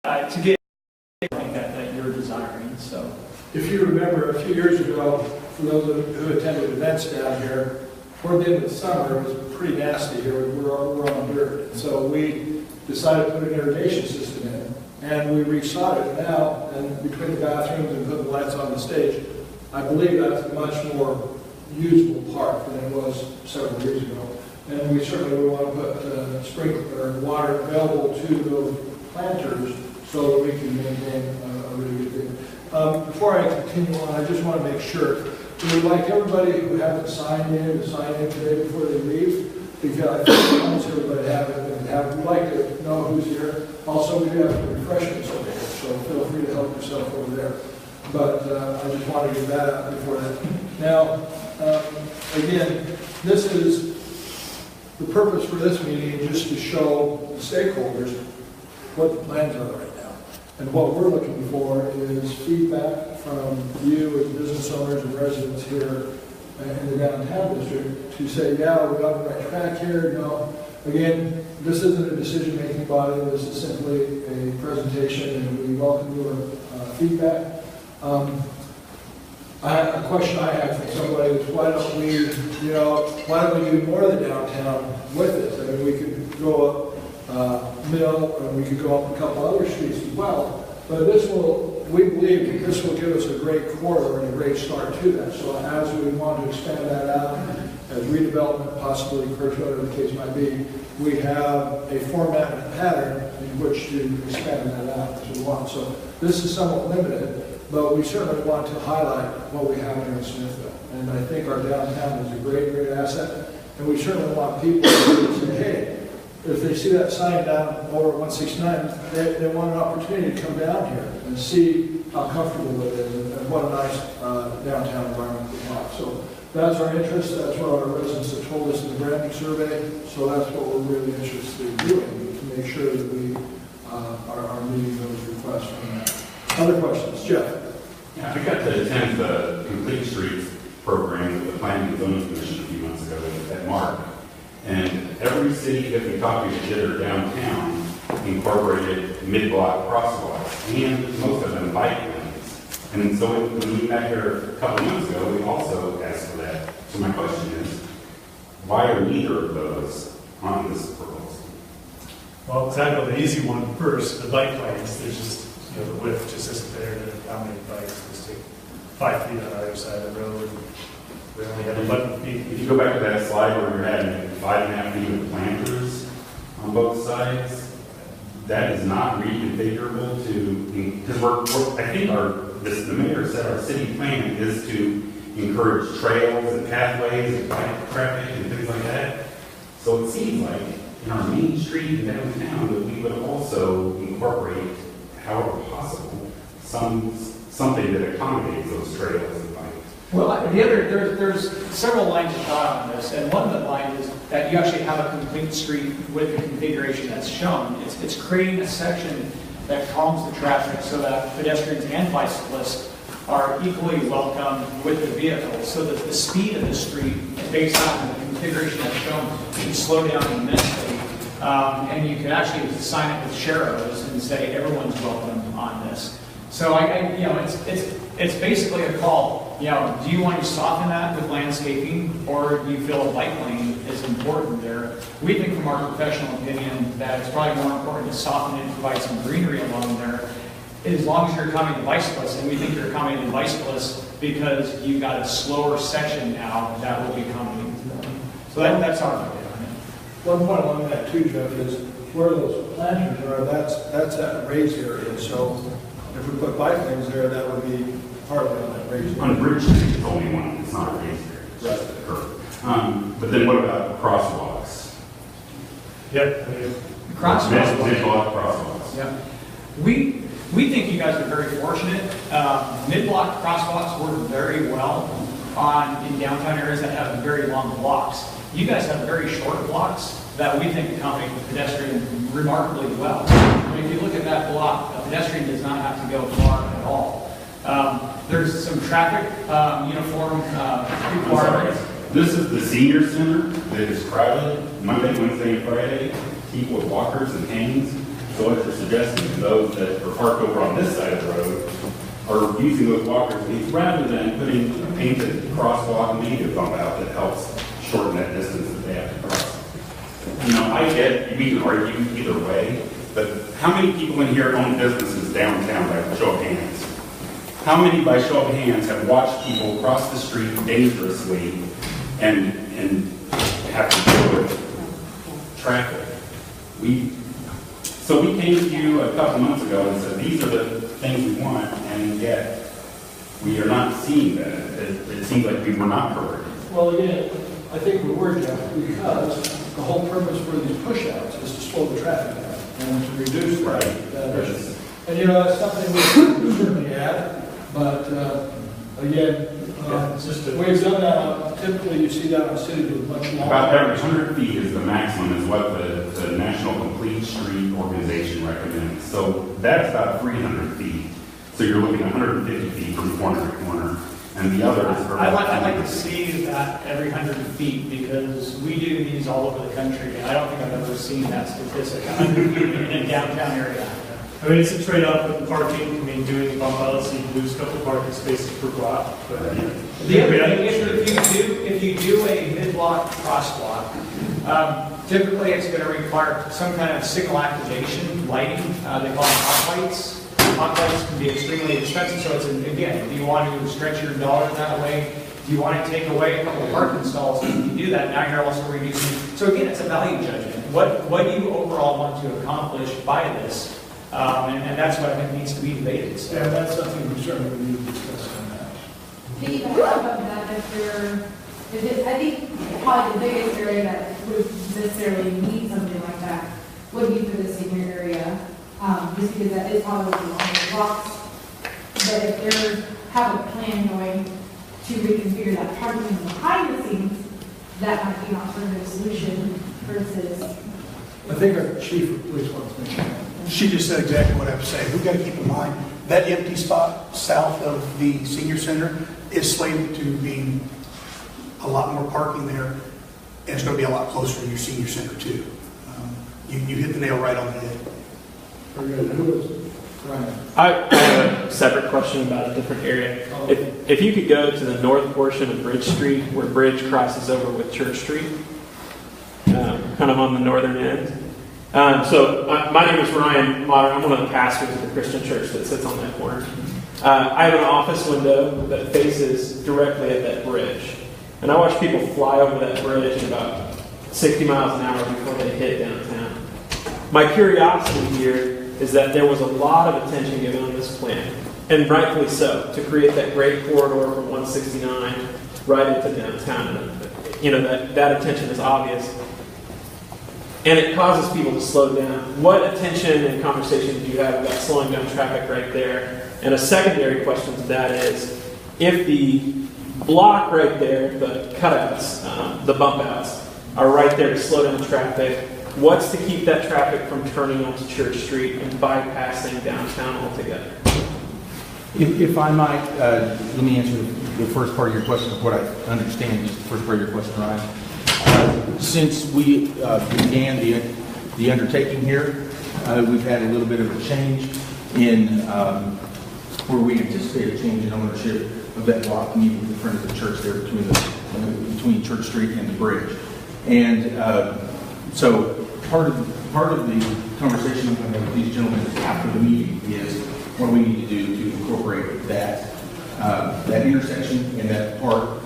to get that you're desiring. So, if you remember, a few years ago, for those who attended events down here, toward the end of the summer, it was pretty nasty here. We're on dirt. So we decided to put an irrigation system in, and we resod it now, and between the bathrooms and putting lights on the stage, I believe that's a much more usable park than it was several years ago. And we certainly would want to put sprinkler water available to those planters so that we can maintain a really good thing. Before I continue on, I just want to make sure, we would like everybody who hasn't signed in to sign in today before they leave, because I think almost everybody would like to know who's here. Also, we do have refreshments over here, so feel free to help yourself over there. But I just wanted to get that out before that. Now, again, this is the purpose for this meeting, just to show the stakeholders what the plans are right now. And what we're looking for is feedback from you as business owners and residents here in the downtown district to say, yeah, we're on the right track here. No, again, this isn't a decision-making body. This is simply a presentation, and we welcome your feedback. A question I have from somebody is, why don't we do more of the downtown with this? I mean, we could go up Mill, and we could go up a couple other streets as well. But we believe that this will give us a great corridor and a great start to that. So as we want to expand that out, as redevelopment possibly occurs, whatever the case might be, we have a format and a pattern in which to expand that out as we want. So this is somewhat limited, but we certainly want to highlight what we have here in Smithville. And I think our downtown is a great, great asset. And we certainly want people to say, hey, if they see that sign down over at 169, they want an opportunity to come down here and see how comfortable it is and what a nice downtown environment we have. So that's our interest. That's what our residents have told us in the branding survey. So that's what we're really interested in doing, to make sure that we are meeting those requests from that. Other questions? Jeff? Yeah, I got to attend the Complete Streets program with the Planning and Zoning Commission a few months ago at Mark. And every city that we talked to did their downtown incorporated mid-block crosswalks, and most of them bike lanes. And so when we met here a couple months ago, we also asked for that. So my question is, why are neither of those on this proposal? Well, to tackle the easy one first, the bike lanes, there's just, the width just isn't there to accommodate bikes. Just take 5 feet on either side of the road. We only have 11 feet. If you go back to that slide where you're having 5.5 feet of planters on both sides, that is not reconfigurable to, because I think the mayor said our city plan is to encourage trails and pathways and bike traffic and things like that. So it seems like in our main street and downtown that we would also incorporate, however possible, something that accommodates those trails and bikes. well, there's several lines of thought on this, and one of the lines is that you actually have a complete street with the configuration that's shown. It's creating a section that calms the traffic so that pedestrians and bicyclists are equally welcome with the vehicles, so that the speed of the street, based on the configuration that's shown, can slow down immensely. And you could actually sign it with sharrows and say everyone's welcome on this. So it's basically a call. Do you want to soften that with landscaping, or do you feel a bike lane is important there? We think, from our professional opinion, that it's probably more important to soften it and provide some greenery along there, as long as you're accommodating bicyclists. And we think you're accommodating bicyclists because you've got a slower section now that will be accommodating to them. So that's our idea. One point along that too, Jeff, is where those planters are, that's that raised area. So if we put bike lanes there, that would be partly on that raised area. On Bridge Street, it's only one. It's not a raised area. It's just a curve. But then what about crosswalks? Yep. Crosswalks. Mid-block crosswalks. Yeah. We think you guys are very fortunate. Mid-block crosswalks work very well in downtown areas that have very long blocks. You guys have very short blocks that we think accommodate the pedestrian remarkably well. I mean, if you look at that block, a pedestrian does not have to go far at all. There's some traffic uniform requirements. This is the senior center that is crowded Monday, Wednesday, and Friday. People with walkers and canes. So what you're suggesting to those that are parked over on this side of the road are using those walkers rather than putting a painted crosswalk native bump out that helps shorten that distance that they have to cross. You know, I get, we can argue either way, but how many people in here own businesses downtown by show of hands? How many by show of hands have watched people cross the street dangerously and have to deal with traffic? So we came to you a couple months ago and said, these are the things we want, and yet we are not seeing that. It seems like we were not heard. Well, again, I think we were, Jeff, because the whole purpose for these push-outs is to slow the traffic down and to reduce that. And you know, that's something we certainly add, but again, we've done that. Typically, you see that on cities with much longer. About every 100 feet is the maximum, is what the National Complete Street Organization recommends. So that's about 300 feet. So you're looking at 150 feet from corner to corner, and the others are. I'd like to see that every 100 feet, because we do these all over the country, and I don't think I've ever seen that statistic, 100 feet in a downtown area. I mean, it's a trade-off with parking. I mean, doing bump outs, you lose a couple parking spaces per block. But the other thing is, if you do a mid-block crosswalk, typically it's going to require some kind of signal activation, lighting. They call them hot lights. Hot lights can be extremely expensive, so it's, again, do you want to stretch your dollars that way? Do you want to take away a couple of parking stalls? If you do that, now you're also reducing. So again, it's a value judgment. What do you overall want to accomplish by this? And that's what I think needs to be debated. So. Yeah, that's something we certainly need to discuss on that. Piggyback off of that, I think probably the biggest area that would necessarily need something like that would be for the senior area, just because that is probably the longest blocks. But if they have a plan going to reconfigure that parking behind the scenes, that might be an alternative solution versus. I think our chief of police wants to mention that. She just said exactly what I was saying. We've got to keep in mind that empty spot south of the senior center is slated to be a lot more parking there, and it's going to be a lot closer to your senior center too. You hit the nail right on the head. Very good. Who is it? Ryan. I have a separate question about a different area. If you could go to the north portion of Bridge Street, where Bridge crosses over with Church Street, kind of on the northern end. My name is Ryan Motter. I'm one of the pastors of the Christian church that sits on that corner. I have an office window that faces directly at that bridge. And I watch people fly over that bridge at about 60 miles an hour before they hit downtown. My curiosity here is that there was a lot of attention given on this plan, and rightfully so, to create that great corridor from 169 right into downtown. You know, that attention is obvious. And it causes people to slow down. What attention and conversation do you have about slowing down traffic right there? And a secondary question to that is, if the block right there, the cutouts, the bump outs, are right there to slow down traffic, what's to keep that traffic from turning onto Church Street and bypassing downtown altogether? If I might, let me answer the first part of your question, of what I understand, just the first part of your question, Ryan. Since we began the undertaking here, we've had a little bit of a change in where we anticipate a change in ownership of that block immediately in front of the church there between Church Street and the bridge. And so part of the conversation I'm having with these gentlemen after the meeting is what we need to do to incorporate that intersection and that part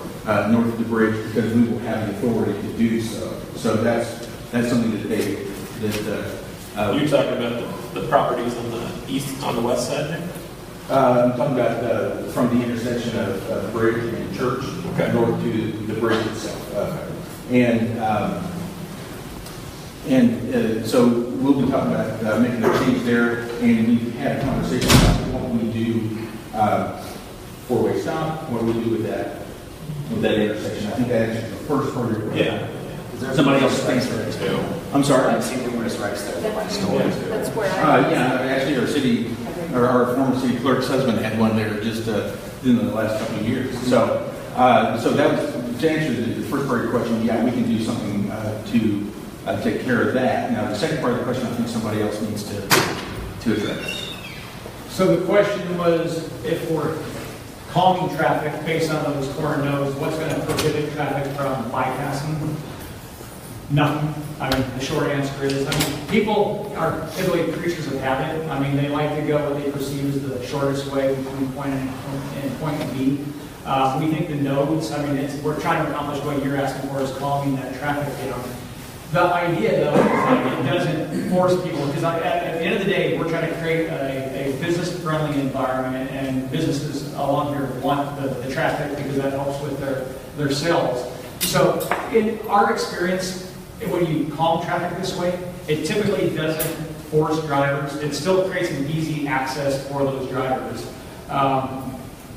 north of the bridge, because we will have the authority to do so. So that's something that you're talking about the properties on the west side there? I'm talking about from the intersection of Bridge and Church north to the bridge itself. So we'll be talking about making a change there, and we've had a conversation about what we do four-way stop, what do we do with that intersection. I think that answers the first part of your question. Yeah. Somebody else thinks there too. I'm sorry? I've seen numerous wrecks there. That's where Actually, our former city clerk's husband had one there just in the last couple of years. So that was, to answer the first part of your question, yeah, we can do something to take care of that. Now, the second part of the question, I think somebody else needs to address. So the question was, if we're calming traffic based on those corner nodes, what's going to prohibit traffic from bypassing? Nothing. I mean, the short answer is, I mean, people are typically creatures of habit. I mean, they like to go what they perceive as the shortest way between point and B. We think the nodes, I mean, we're trying to accomplish what you're asking for, is calming that traffic down. The idea, though, is that it doesn't force people, because at the end of the day, we're trying to create a business-friendly environment, and businesses along here want the traffic because that helps with their sales. So in our experience, when you calm traffic this way, it typically doesn't force drivers. It still creates an easy access for those drivers.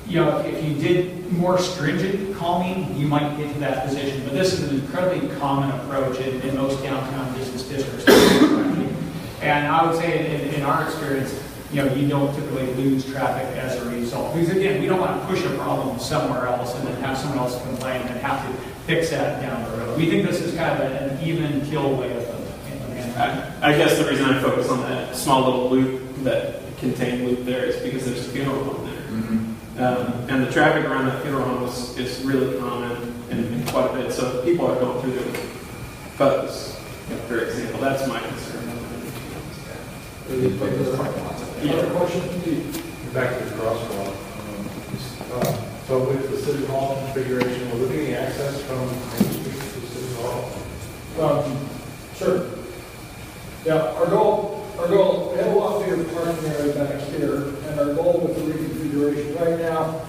You know, if you did more stringent calming, you might get to that position. But this is an incredibly common approach in most downtown business districts. And I would say in our experience, you know, you don't typically lose traffic as a result. Because again, we don't want to push a problem somewhere else and then have someone else complain and have to fix that down the road. We think this is kind of an even kill way of handling. I guess the reason I focus on that small little loop, that contained loop there, is because there's a funeral home there. And the traffic around that funeral home is really common and quite a bit. So people are going through there with photos, for example. That's my concern. Other question? Back to the crosswalk. So with the city hall configuration, will there be any access from Main Street to city hall? Sure. Yeah, our goal, we have a lot bigger parking area back here, and our goal with the reconfiguration right now,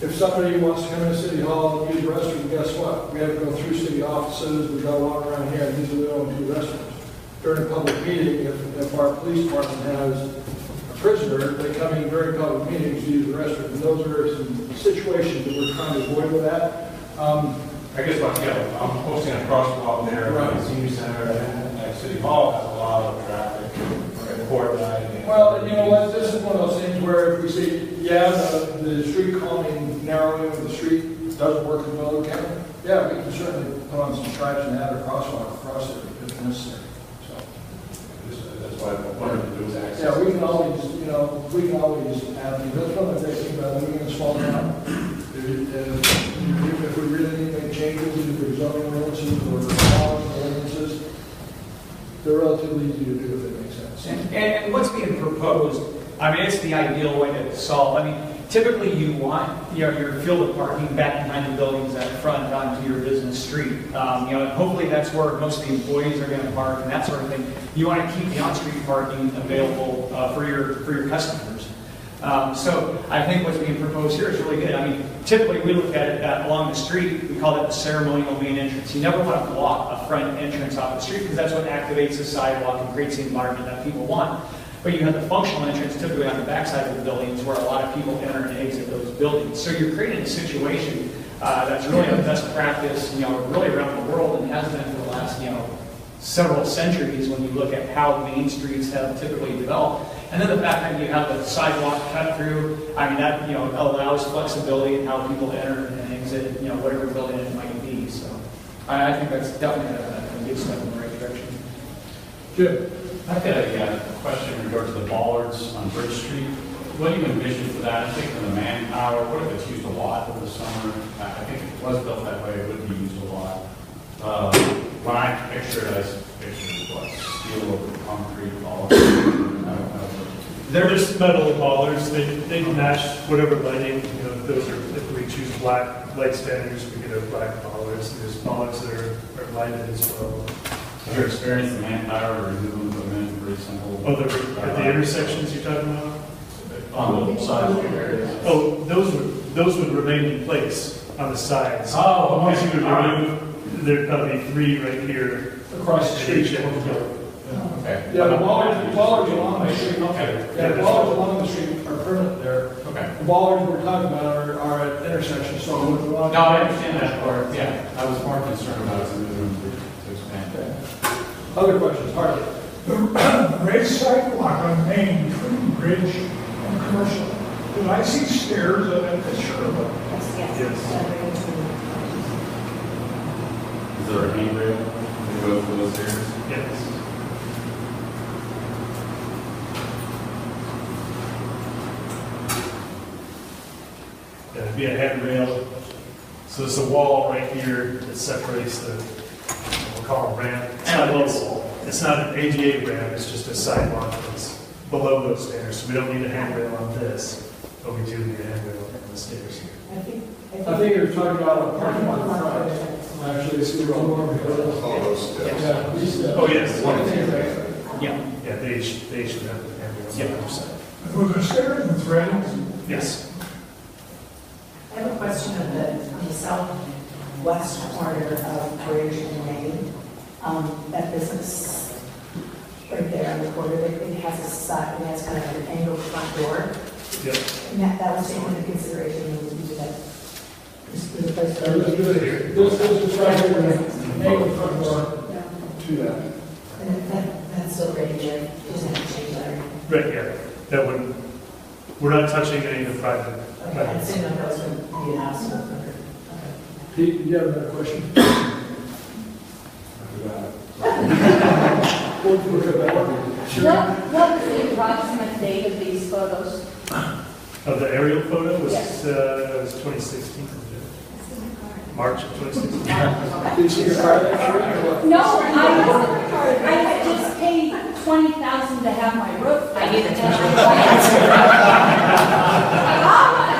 if somebody wants to come into City Hall and use the restroom, guess what? We have to go through city offices, we got to walk around here, and usually we don't do restrooms. During a public meeting, if our police department has a prisoner, they come in during public meetings to use the restroom. And those are some situations that we're trying to avoid with that. I guess I'm posting a crosswalk there around the senior center, and at City Hall has a lot of traffic. Well, you know what, this is one of those things where if we see, the street calming, narrowing of the street doesn't work as well as it can, yeah, we can certainly put on some stripes and add a crosswalk across it if necessary. So, that's why I wanted to do is access. yeah, we can always add things. That's one of the things about moving a small town. If we really need to make changes, either zoning ordinances or laws ordinances, they're relatively easy to do if it makes sense. And what's being proposed, I mean, it's the ideal way to solve. I mean, typically you want your field of parking back behind the buildings at the front onto your business street. Hopefully that's where most of the employees are going to park and that sort of thing. You want to keep the on-street parking available for your customers. So I think what's being proposed here is really good. I mean, typically we look at it along the street, we call it the ceremonial main entrance. You never want to block a front entrance off the street because that's what activates the sidewalk and creates the environment that people want. But you have the functional entrance typically on the backside of the buildings where a lot of people enter and exit those buildings. So you're creating a situation that's really a best practice, really around the world and has been for the last, several centuries when you look at how main streets have typically developed. And then the fact that you have the sidewalk cut through, I mean, that, allows flexibility in how people enter and exit, whatever building it might be. So I think that's definitely a good step in the right direction. Jim? I've got a question in regard to the bollards on Bridge Street. What do you envision for that? I'm thinking of the manpower. What if it's used a lot over the summer? I think it was built that way. It would be used a lot. When I picture it, I picture what, steel over concrete bollards. They're just metal bollards. They match whatever lighting. Those are, if we choose black light standards, we get a black bollards. There's bollards that are lighted as well. Has your experience in manpower or removing equipment very simple? Oh, at the intersections you're talking about? On the sides of the areas? Oh, those would remain in place on the sides. Oh, okay. Once you would remove, there'd probably 3 right here. Across the street. Okay. Yeah, the bollards along the street. Okay. Yeah, the bollards along the street are permanent there. Okay. The bollards we're talking about are at intersections, so. No, I understand that part. Yeah, I was more concerned about moving to expand that. Other questions, Harley? The raised sidewalk on Main between Bridge and Commercial. Did I see stairs on that picture of it? Is there a handrail? Both of those stairs? Yes. Yeah, it'd be a handrail. So it's a wall right here that separates the, we'll call it ramp. It's not an ADA ramp, it's just a sidewalk that's below those stairs. So we don't need a handrail on this, but we do need a handrail on the stairs. I think you're talking about a parking lot in front. Actually, it's a little more. All those steps. Yeah, these steps. Oh, yes. Yeah. Yeah, they should have the handrail on the other side. Were the stairs and threading? Yes. I have a question on the southwest corner of Bridge and Main. That business right there on the corner, it has a side, it has kind of an angled front door. Yep. And that was taken into consideration when we did that. This is the place This is right here, angle front door Yeah. to that. And that's still right there, just have to change that. Right, yeah. That wouldn't, we're not touching any of the private. Okay, I didn't know if that was going to be an house. Okay. Pete, you have another question? We'll look at that. What is the approximate date of these photos? Of the aerial photo was, Yes. was 2016. March of 2016. Did you see your car there? No, I had just paid $20,000 to have my roof. I knew that.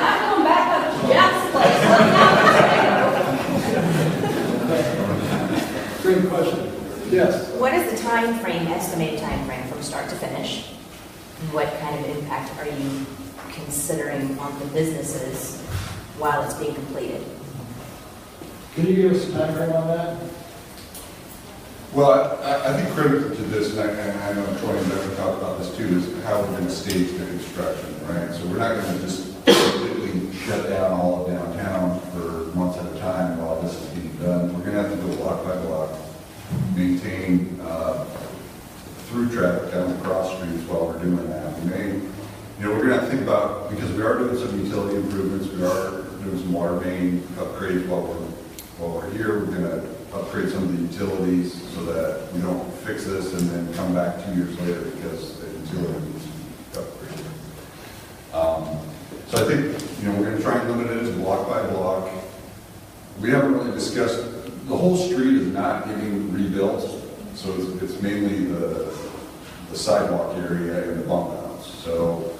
I'm going back up to Jeff's place. Great question. Yes. What is the time frame, estimated time frame from start to finish? What kind of impact are you considering on the businesses while it's being completed? Can you give us a time frame on that? Well, I think critical to this, and I know Troy and Bevan talked about this too, is how we're going to stage the construction, right? So we're not going to just completely shut down all of downtown for months at a time while this is being done. We're going to have to go block by block, maintain through traffic down the cross streets while we're doing that. We may, we're going to have to think about, because we are doing some utility improvements, we are doing some water main upgrades while we're here. We're going to upgrade some of the utilities so that we don't fix this and then come back 2 years later because the utility needs to be upgraded. So I think, we're going to try and limit it to block by block. We haven't really discussed, the whole street is not getting rebuilt, so it's mainly the sidewalk area and the bump outs. So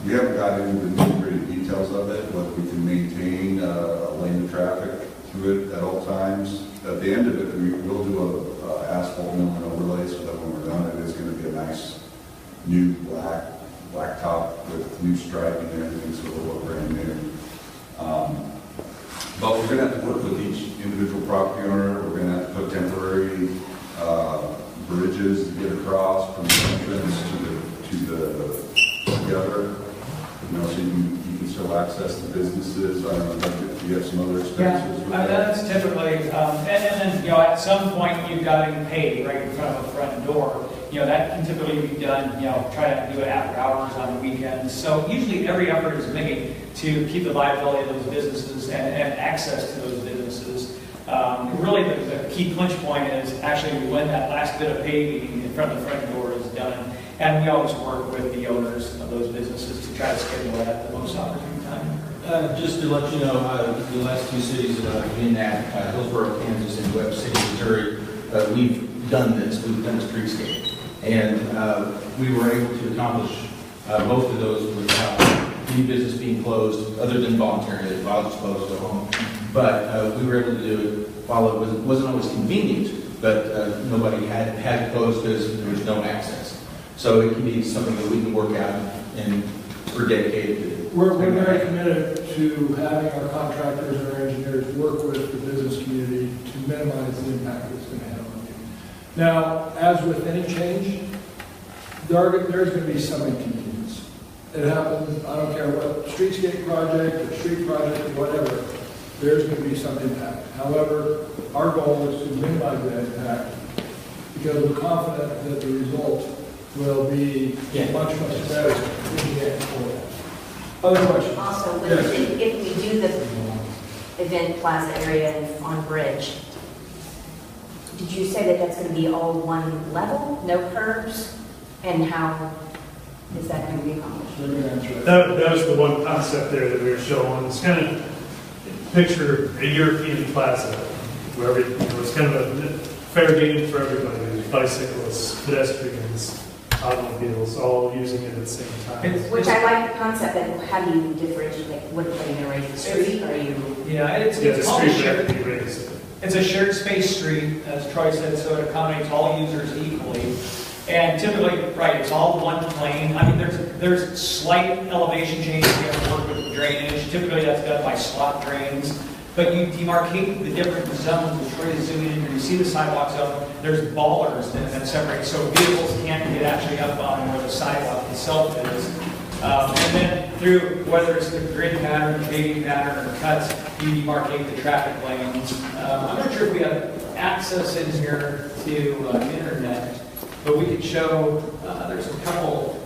we haven't got into the nitty-gritty details of it, whether we can maintain a lane of traffic through it at all times. At the end of it, we will do a asphalt mill and overlay so that when we're done, it is going to be a nice new black top with new striping and everything, so it'll look brand new. But we're going to have to work with each individual property owner. We're going to have to put temporary bridges to get across from the entrance to the other, so you can still access the businesses. I don't know if you have some other expenses with that. That's typically, and then, at some point, you've got to pay right in front of the front door. That can typically be done, try to do it after hours on the weekends. So usually every effort is made to keep the viability of those businesses and access to those businesses. Really, the key punch point is actually when that last bit of paving in front of the front door is done. And we always work with the owners of those businesses to try to schedule that at the most opportune time. Just to let you know, the last two cities that I've been at, Hillsborough, Kansas, and Webb City, Missouri, we've done this. We've done a streetscape. And we were able to accomplish both of those without any business being closed, other than voluntarily, while it's closed at home. But we were able to do it while it wasn't always convenient, but nobody had to close because there was no access. So it can be something that we can work out and we're dedicated to. We're very committed to having our contractors and our engineers work with the business community to minimize the impact it's going to have on you. Now, as with any change, there's going to be some inconvenience. It happens, I don't care what streetscape project or street project or whatever, there's going to be some impact. However, our goal is to minimize that impact because we're confident that the result will be much, much better in the end for that. Other questions? Also, Yes. if we do the event plaza area on Bridge, did you say that that's going to be all one level, no curbs? And how is that going to be accomplished? That was the one concept there that we were showing. It's kind of picture a European plaza where it's kind of a fair game for everybody. There's bicyclists, pedestrians, automobiles, all using it at the same time. Which I like the concept, but how do you differentiate? What are you going to raise the street? Are you? Yeah, it's the called street shared. would have to be raised. It's a shared space street, as Troy said, so it accommodates all users equally. And typically, right, it's all one plane. I mean, there's slight elevation changes. We have to work with drainage. Typically, that's done by slot drains. But you demarcate the different zones, which Troy is zooming in here. You see the sidewalk zone. There's ballers that separate, so vehicles can't get actually up on where the sidewalk itself is. And then through, whether it's the grid pattern, paving pattern, or cuts, you demarcate the traffic lanes. I'm not sure if we have access in here to internet, but we could show, there's a couple,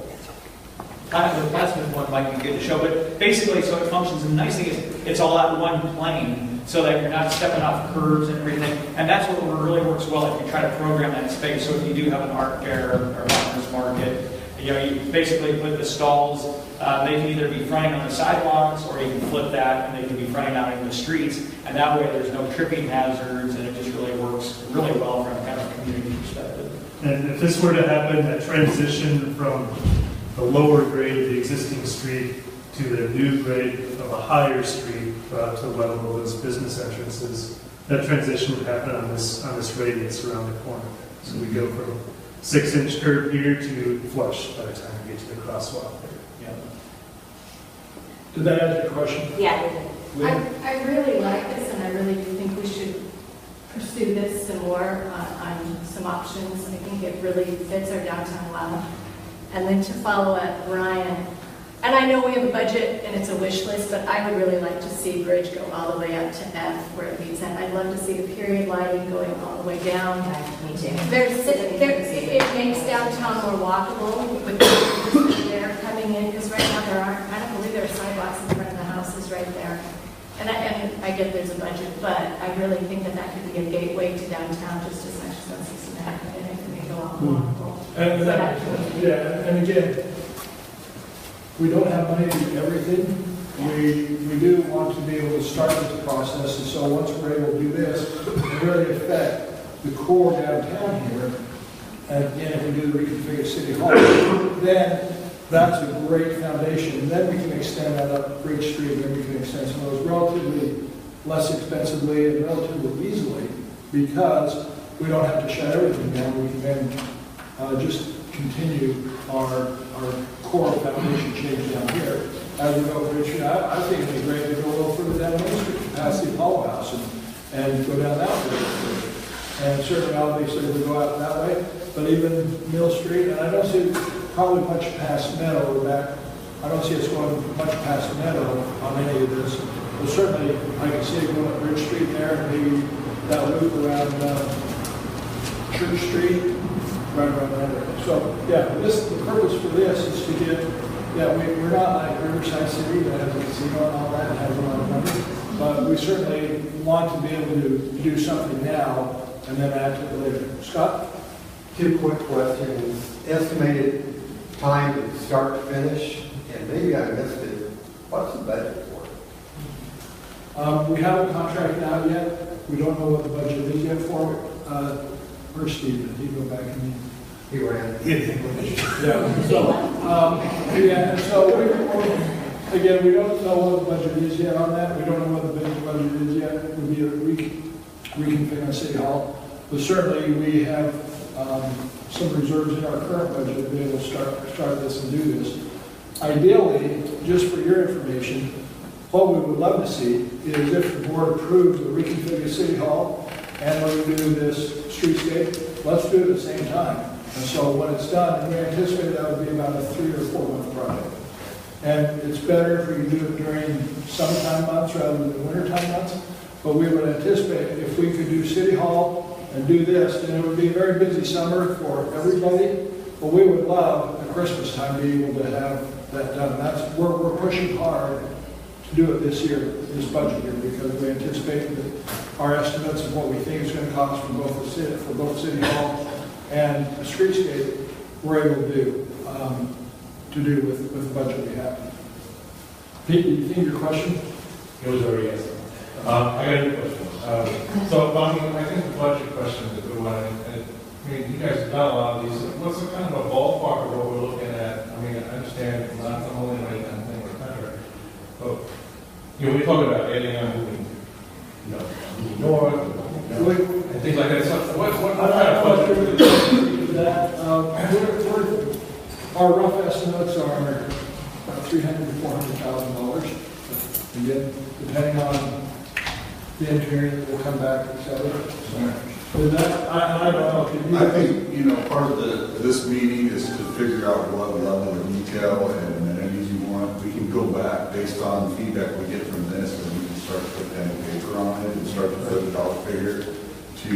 the plasma one might be good to show, but basically, so it functions, and the nice thing is, it's all at one plane, so that you're not stepping off curbs and everything, and that's what really works well if you try to program that space. So if you do have an art fair or farmer's market, you basically put the stalls, they can either be fronting on the sidewalks, or you can flip that, and they can be fronting out in the streets, and that way there's no tripping hazards, and it just really works really well from kind of a community perspective. And if this were to happen, that transition from the lower grade of the existing street to the new grade of a higher street to the level of those business entrances, that transition would happen on this radius around the corner. So we go from 6-inch curb here to flush by the time we get to the crosswalk there. Yeah. Did that answer your question? Yeah, it did. I really like this, and I really do think we should pursue this some more on some options. I think it really fits our downtown well. And then to follow up, Ryan, and I know we have a budget and it's a wish list, but I would really like to see Bridge go all the way up to F where it meets N. I'd love to see the period lighting going all the way down. Me too. It makes downtown more walkable with the there coming in, because right now there aren't, I don't believe there are sidewalks in front of the houses right there. And I get there's a budget, but I really think that that could be a gateway to downtown just as much as 169, and it could make it a lot more walkable. And again, we don't have money to do everything. We do want to be able to start this process, and so once we're able to do this, and really affect the core downtown here, and again, if we do the reconfigured City Hall, then that's a great foundation. And then we can extend that up Bridge Street, and then we can extend some of those relatively less expensively and relatively easily, because we don't have to shut everything down. We can then just continue our core foundation change down here. As we go Bridge Street, I think it'd be great to go a little further down Main Street, past the Apollo House, and go down that way. And certainly, obviously, we go out that way, but even Mill Street, and I don't see probably much past Meadow back. I don't see us going much past Meadow on any of this. But certainly, I can see it going up Bridge Street there, and maybe that loop around Church Street, right around that area. So, yeah, the purpose for this is to get, we're not like Riverside City that has a casino and all that, and has a lot of money, but we certainly want to be able to do something now and then add to it later. Scott? 2 quick questions. Estimated time to start to finish, and maybe I missed it. What's the budget for it? We haven't contracted out yet. We don't know what the budget is yet for it. Where's Steve? Did he go back and He ran. Yeah. So again, we don't know what the budget is yet on that. We don't know what the big budget is yet. It would be a reconfigure City Hall. But certainly we have some reserves in our current budget to be able to start this and do this. Ideally, just for your information, what we would love to see is if the board approves the reconfigure City Hall and when we do this streetscape, let's do it at the same time. And so when it's done, and we anticipate that would be about a 3 or 4 month project. And it's better if we can do it during summertime months rather than wintertime months. But we would anticipate if we could do City Hall and do this, then it would be a very busy summer for everybody. But we would love at Christmas time to be able to have that done. We're pushing hard to do it this year, this budget year, because we anticipate that our estimates of what we think it's going to cost for both City Hall and the Streetscape, we're able to do with the budget we have. Pete, do you think your question? It was already answered. I got a question. So, Bonnie, I think the budget question is a good one. And, I mean, you guys have done a lot of these. What's the kind of a ballpark of what we're looking at? I mean, I understand it's not the only way kind of thing with contract, but you know, we talk about adding on moving, moving north, and things like that. So, what kind of budget? Our rough estimates are $300,000 to $400,000. Again, depending on the engineering that will come back, et cetera. So, with that, I don't know. I think, part of this meeting is to figure out what level of detail and amenities you want. We can go back based on the feedback we get from this, and we can start to put pen and paper on it and start to put a dollar figure to,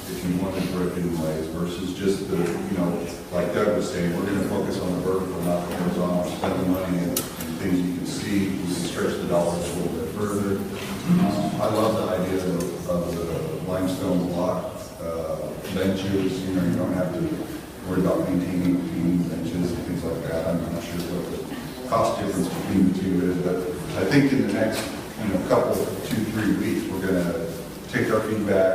if you want to break in ways versus just the, like Doug was saying, we're going to focus on the vertical, not the horizontal, spend the money and things you can see. We can stretch the dollars a little bit further. I love the idea of the limestone block benches. You don't have to worry about maintaining benches and things like that. I'm not sure what the cost difference between the two is, but I think in the next couple, 2-3 weeks, we're going to take our feedback.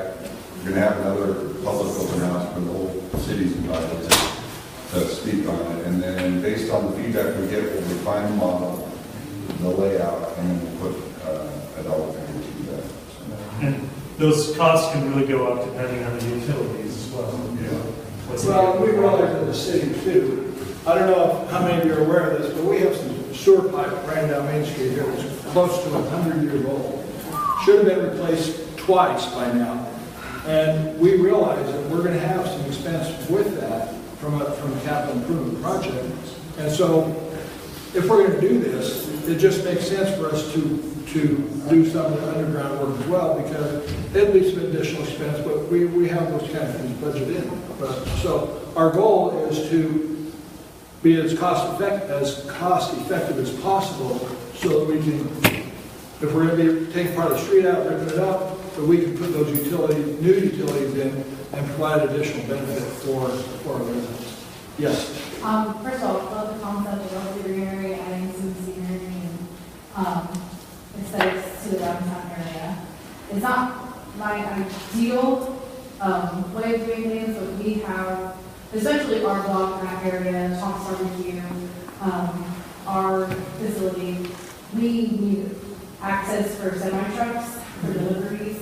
We're going to have another public open house for the whole city's invited to speak on it, and then based on the feedback we get, we'll refine the model, the layout, and then we'll put a dollar figure to that. And those costs can really go up depending on the utilities as well. Well, we realize in the city too. I don't know how many of you are aware of this, but we have some sewer pipe ran down Main Street here that's close to 100 years old. Should have been replaced twice by now. And we realize that we're going to have some expense with that from a capital improvement project. And so if we're going to do this, it just makes sense for us to do some of the underground work as well, because it'll be some additional expense, but we have those kind of things budgeted in. So our goal is to be as cost effective as possible, so that we can, if we're going to be taking part of the street out, ripping it up, that we can put those new utilities in and provide additional benefit for our residents. Yes? First of all, I love the concept of the greenery, adding some scenery and aesthetics to the downtown area. It's not my ideal way of doing things, but we have, especially our block in that area, Tom's Barbecue, our facility, we need access for semi-trucks, for deliveries,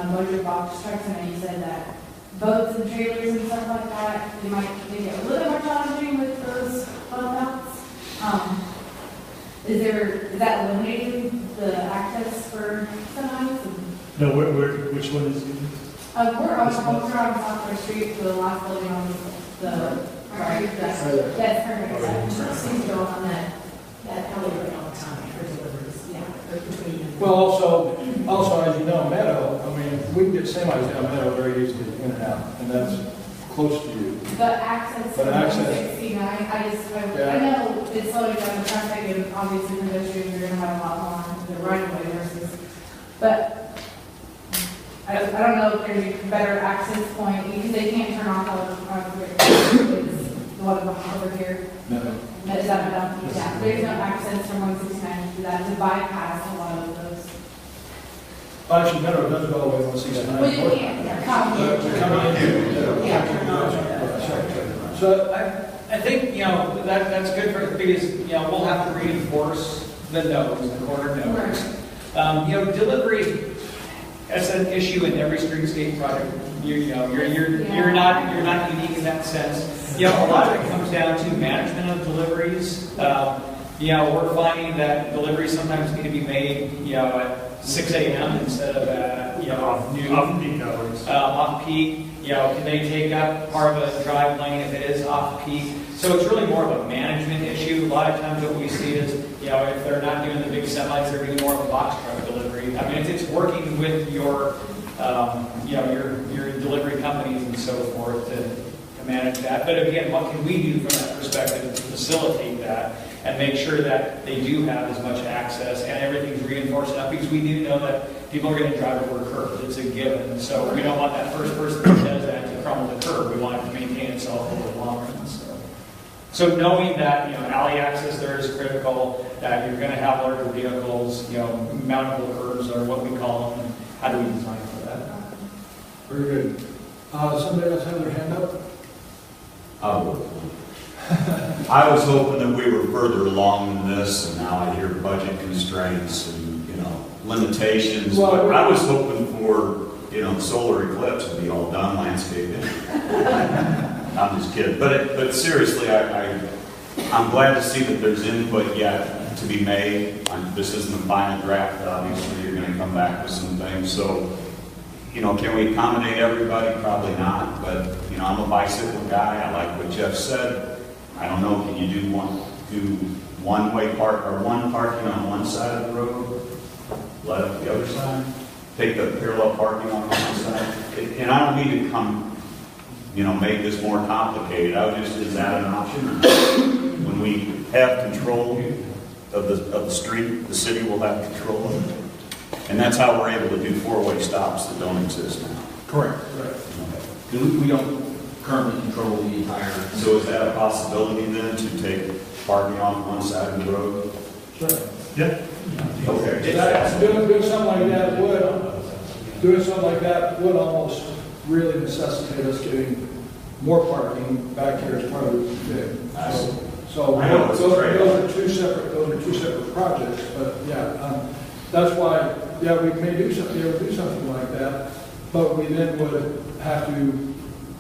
motor box trucks. I know you said that boats and trailers and stuff like that, they might get a little more challenging with those boat mounts. Is that eliminating the access for semis? No, which one is it? We're on South Street, the last building on the right. That's perfect. Seems to go on that alleyway all the time for deliveries. Yeah, between. Well, also, as you know, Meadow, I mean, we can get semis down Meadow very easily in and out, and that's close to you. But access to 169, I know it's slowing down the traffic, and obviously pedestrians are going to have a lot more the right of way versus, but I don't know if there's a better access point, because they can't turn off all the the one over here. No. Is that enough? Yeah, there's no access from 169 to that to bypass a lot of those. Actually, Meadow does go all the way 169. Well, you can't come in. Yeah. So I think, that's good for, because, we'll have to reinforce the nodes, the corner nodes. Delivery, that's an issue in every streetscape project. You're not unique in that sense. A lot of it comes down to management of deliveries. We're finding that deliveries sometimes need to be made, at 6 a.m. instead of at, noon. Off-peak hours. Off-peak, can they take up part of a drive lane if it is off-peak? So it's really more of a management issue. A lot of times what we see is, if they're not doing the big semis, they're doing more of a box truck delivery. I mean, it's working with your delivery companies and so forth to manage that. But again, what can we do from that perspective to facilitate that? and make sure that they do have as much access and everything's reinforced enough, because we do know that people are going to drive over curbs. It's a given. So we don't want that first person that does that to crumble the curb. We want it to maintain itself over the long run. So knowing that, alley access there is critical, that you're going to have larger vehicles, mountable curbs are what we call them, and how do we design for that? Very good. Somebody else have their hand up? I was hoping that we were further along in this, and now I hear budget constraints and, limitations. Well, but I was hoping for, the solar eclipse to be all done landscaping. I'm just kidding. But seriously, I'm glad to see that there's input yet to be made. This isn't the final draft, obviously. You're going to come back with some things. So, can we accommodate everybody? Probably not. But, I'm a bicycle guy. I like what Jeff said. I don't know, can you do one-way park or one parking on one side of the road, let up the other side, take the parallel parking on one side? And I don't mean to come, make this more complicated. Is that an option? When we have control of the street, the city will have control of it. And that's how we're able to do four-way stops that don't exist now. Correct. We don't currently control the entire. So is that a possibility then to take parking on one side of the road? Sure. Yeah. Okay. Doing something like that would almost really necessitate us getting more parking back here as part of the thing. So I know, those are two separate projects, but yeah, that's why, we may do something like that, but we then would have to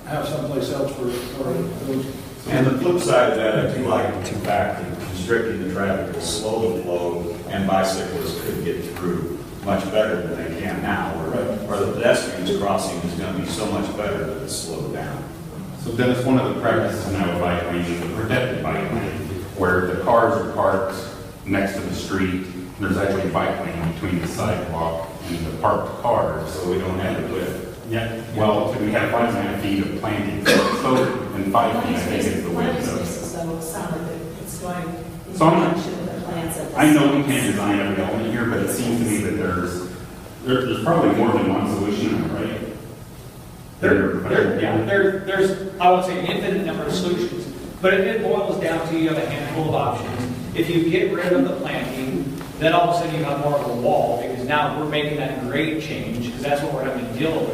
have someplace else for those. And the flip side of that, I do like the fact that constricting the traffic to slow the flow, and bicyclists could get through much better than they can now, or the pedestrians crossing is going to be so much better that it's slowed down. So Dennis, one of the practices now of bike lane is the protected bike lane, where the cars are parked next to the street. There's actually a bike lane between the sidewalk and the parked cars. So we don't have the width. Yeah. Well, we have 5.5 feet of planting, so and 5 feet I think is the width of. So it sounded like it's going in So I'm not- conjunction with the plans of the I know we can't design every element here, but it seems to me that there's probably more than one solution, right? There's, I won't say an infinite number of solutions, but it boils down to you have a handful of options. If you get rid of the planting, then all of a sudden you have more of a wall, because now we're making that grade change, because that's what we're having to deal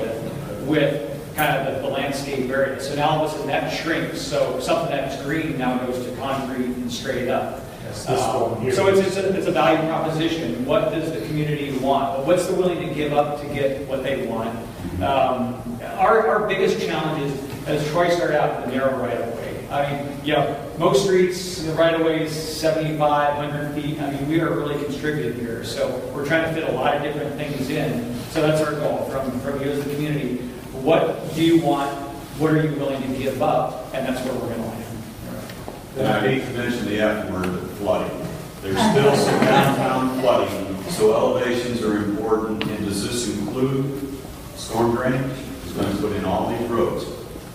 with kind of the landscape area. So now all of a sudden that shrinks, so something that's green now goes to concrete and straight up. So it's a value proposition. What does the community want? What's the willing to give up to get what they want? Our biggest challenge is, as Troy started out, the narrow right of way. I mean, most streets, the right of way is 75, 100 feet. I mean, we are really constricted here. So we're trying to fit a lot of different things in. So that's our goal from you as the community. What do you want? What are you willing to give up? And that's where we're going to land. And I hate to mention the F word, but flooding. There's still some downtown flooding, so elevations are important. And does this include storm drainage? It's going to put in all these roads.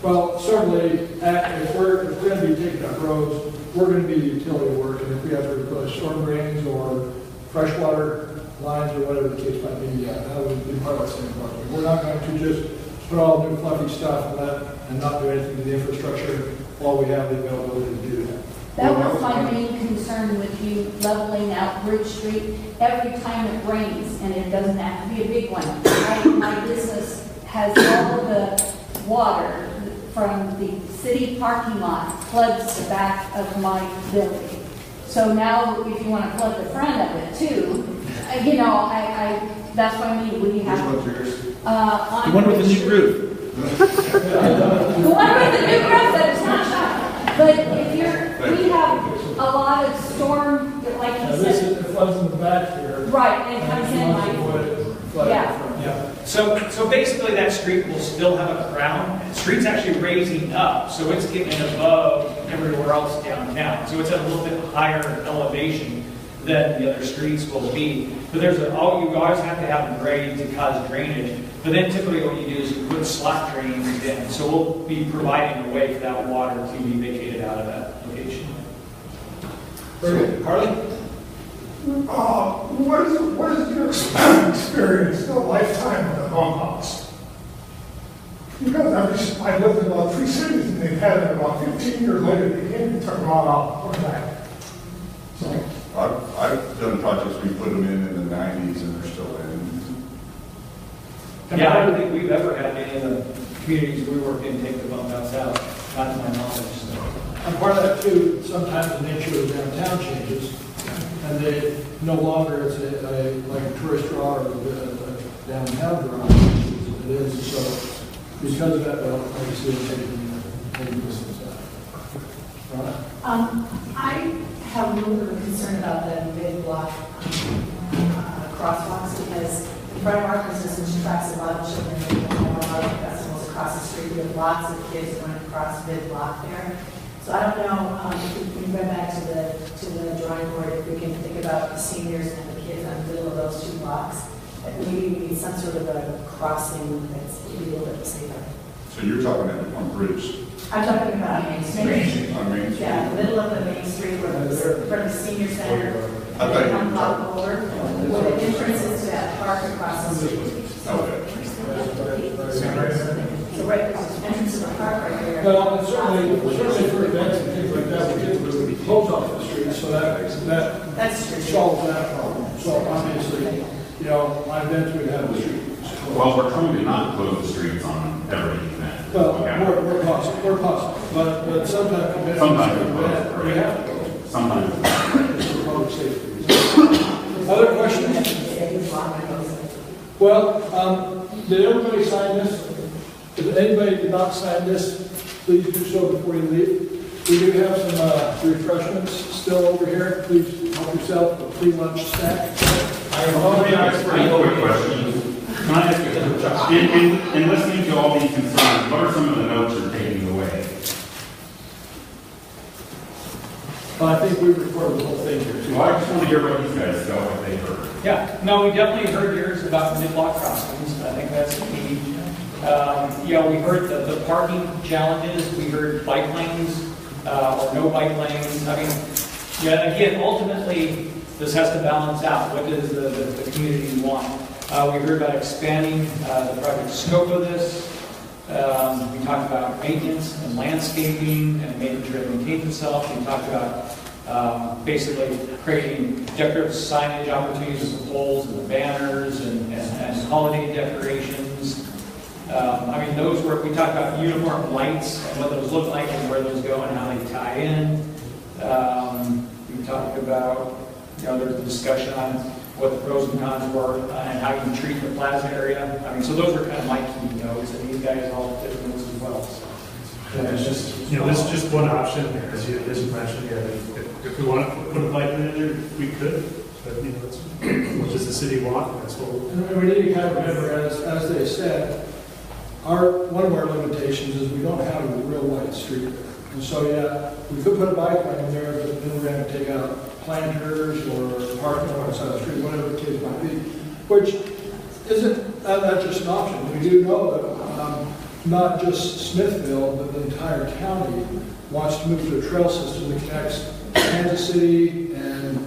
Well, certainly, if we're going to be taking up roads, we're going to be utility work, and if we have to replace storm drains or freshwater lines or whatever the case might be, that would be part of the same project. We're not going to just put all new fluffy stuff and not do anything to the infrastructure while we have the availability to do that. That was my main concern with you leveling out Bridge Street every time it rains, and it doesn't have to be a big one. My business has all of the water from the city parking lot floods the back of my building. So now, if you want to flood the front of it too, that's what I mean. We have. Which one's yours? The one with the new roof. The one with the new roof that is not shot. But we have a lot of storm, like you said. It floods in the back here. Right, and it comes in like, Yeah. So basically that street will still have a crown. The street's actually raising up, so it's getting above everywhere else downtown. So it's at a little bit higher elevation than the other streets will be. But you always have to have a grade to cause drainage. But then typically what you do is you put slot drains in. So we'll be providing a way for that water to be vacated out of that location. Very good. Harley? What is your experience, the lifetime of the home house? Because I've lived in about 3 cities and they've had it about 15 years later, they came and took them all out, put them back. So, I've done projects, we put them in the 90s and they're still in. Yeah, I don't think we've ever had any of the communities we work in take the bump outs out, not to my knowledge. So. And part of that too, sometimes the nature of downtown changes, and they no longer it's like a tourist draw or a downtown draw. It is so because of that, well, obviously taking distance out. Right? I have a little bit of a concern about the mid-block crosswalks because in front of our business, which attracts a lot of children, we have a lot of festivals across the street. We have lots of kids going across mid-block there. So I don't know if we can go back to the drawing board, if we can think about the seniors and the kids in the middle of those 2 blocks. That maybe we need some sort of a crossing that's maybe a little bit safer. So you're talking about on Bridge? I'm talking about Main Street. On Main Street? Yeah, the middle of the Main Street where the senior center, I thought you were one block over, where the entrance is to that park across the street. Okay. So right, there's an entrance to the park right there. Well, and certainly for events and things like that, we could close off the street, so that That's true. solves that problem. So obviously, you know, my events would have the street. Well, we're trying to not close the streets on every event. Well, Okay. we're possible, but sometimes events, we have to close. Sometimes. It's for public safety reasons. Other questions? Well, did everybody sign this? If anybody did not sign this, please do so before you leave. We do have some refreshments still over here. Please help yourself a free lunch snack. I have a quick question. Can I ask you, in listening to all these concerns, what are some of the notes you're taking away? I think we recorded the whole thing here too. Well, I just want to hear what these guys go, what they heard. Yeah, no, we definitely heard yours about the mid-block crossings. I think that's key. You know, we heard the parking challenges. We heard bike lanes or no bike lanes. I mean, yeah, again, ultimately, this has to balance out. What does the community want? We heard about expanding the project scope of this. We talked about maintenance and landscaping and making sure it maintains itself. We talked about basically creating decorative signage opportunities with the poles and the banners and holiday decorations. I mean, those were, we talked about uniform lights and what those look like and where those go and how they tie in. We talked about, you know, there's a discussion on what the pros and cons were and how you treat the plaza area. I mean, so those were kind of my key notes, and these guys all took notes as well. So. Yeah, it's just, you know, this is just one option, as you mentioned, yeah, if we want to put a bike lane in there, we could, but, you know, that's, what does the city want, that's what we're... And we need to kind of remember, as they said, one of our limitations is we don't have a real wide street there. And so, yeah, we could put a bike lane there, but then we're going to take out planters or parking on the side of the street, whatever the case might be, which isn't that's just an option. We do know that not just Smithville, but the entire county wants to move to a trail system that connects Kansas City and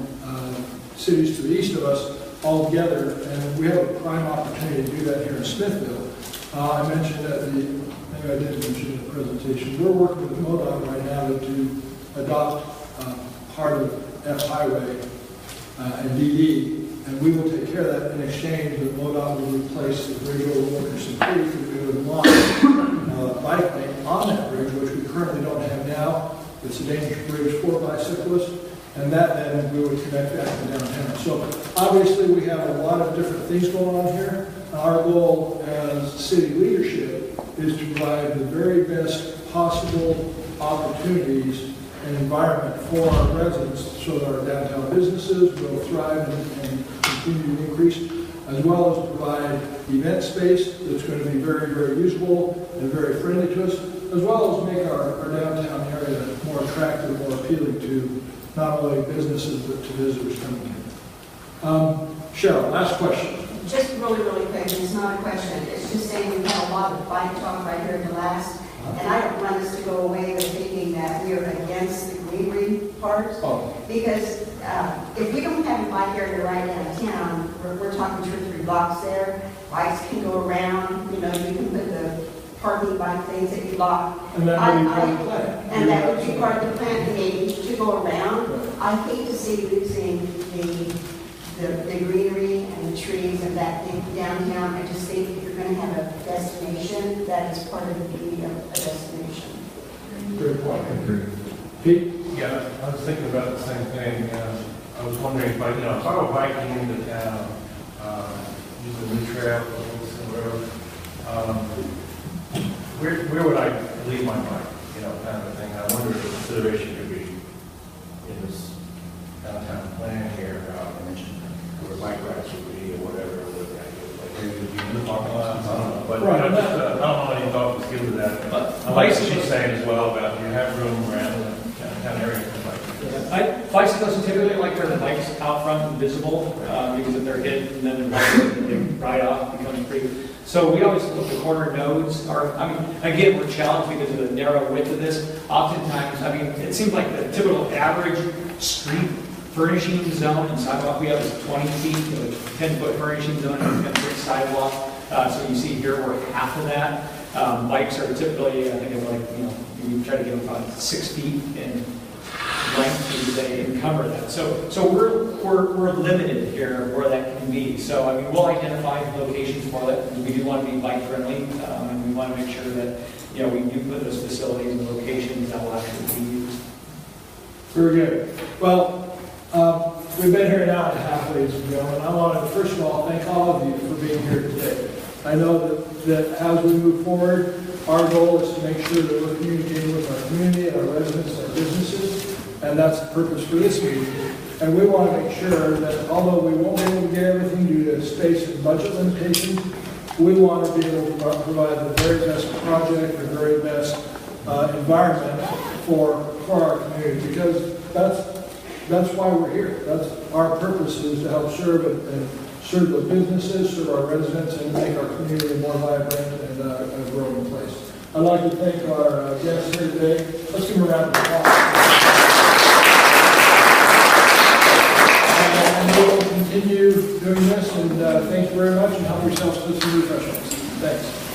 cities to the east of us all together, and we have a prime opportunity to do that here in Smithville. I mentioned that maybe I didn't mention in the presentation, we're working with MoDOT right now to adopt part of F Highway and DD, and we will take care of that in exchange that MoDOT will replace the bridge over Wilkerson Creek, and we would launch bike lane on that bridge, which we currently don't have now. It's a dangerous bridge for bicyclists, and that then we would connect that to downtown. So obviously we have a lot of different things going on here. Our goal as city leadership is to provide the very best possible opportunities and environment for our residents so that our downtown businesses will thrive and continue to increase, as well as provide event space that's going to be very, very usable and very friendly to us, as well as make our downtown area more attractive, more appealing to not only businesses but to visitors coming in. Cheryl, last question. Just really, really quick, it's not a question, it's just saying we've had a lot of bike talk right here in the last, and I don't want us to go away with thinking that we are against the greenery part. Oh. Because if we don't have a bike area right downtown, we're talking 2 or 3 blocks there, bikes can go around, you know, you can put the parking bike things that you lock. And that would be part of the plan. And that would be part of the plan, maybe to go around. I hate to see losing the greenery and the trees and that thing downtown. I just think if you're going to have a destination, that is part of the beauty of a destination. Good point. Pete? Yeah, I was thinking about the same thing. I was wondering if I were biking into town, using the new trail, where would I leave my bike? You know, kind of a thing. I wonder if a consideration could be in this downtown plan here, where bike racks would be or whatever. Maybe it would be in the parking lot, I don't know. But Right. I don't know any thought was given to that. I like what she's saying as well about you have room around the downtown area for bikes. Bicyclists typically like where the bike's out front and visible, because if they're hit and then they ride off, it becomes pretty. So we always look the corner nodes are, I mean, again, we're challenged because of the narrow width of this. Oftentimes, I mean, it seems like the typical average street furnishing zone and sidewalk we have is 20 feet, you know, 10-foot furnishing zone and 10-foot sidewalk. So you see here we're half of that. Bikes are typically, I think it's like, you know, you try to get about 6 feet in length so they encumber that. So we're limited here where that can be. So I mean, we'll identify locations for that. We do want to be bike friendly, and we want to make sure that, you know, we do put those facilities and locations that will actually be used. Very good. Well, we've been here an hour and a half, ladies and gentlemen. I want to, first of all, thank all of you for being here today. I know that as we move forward, our goal is to make sure that we're communicating with our community, our residents, our businesses, and that's the purpose for this meeting. And we want to make sure that although we won't be able to get everything due to space and budget limitations, we want to be able to provide the very best project, the very best environment for our community, because that's why we're here. That's our purpose, is to help serve the businesses, serve our residents, and make our community a more vibrant and a growing place. I'd like to thank our guests here today. Let's give them a round of applause. And we will continue doing this, and thank you very much, and help yourselves to some refreshments. Thanks.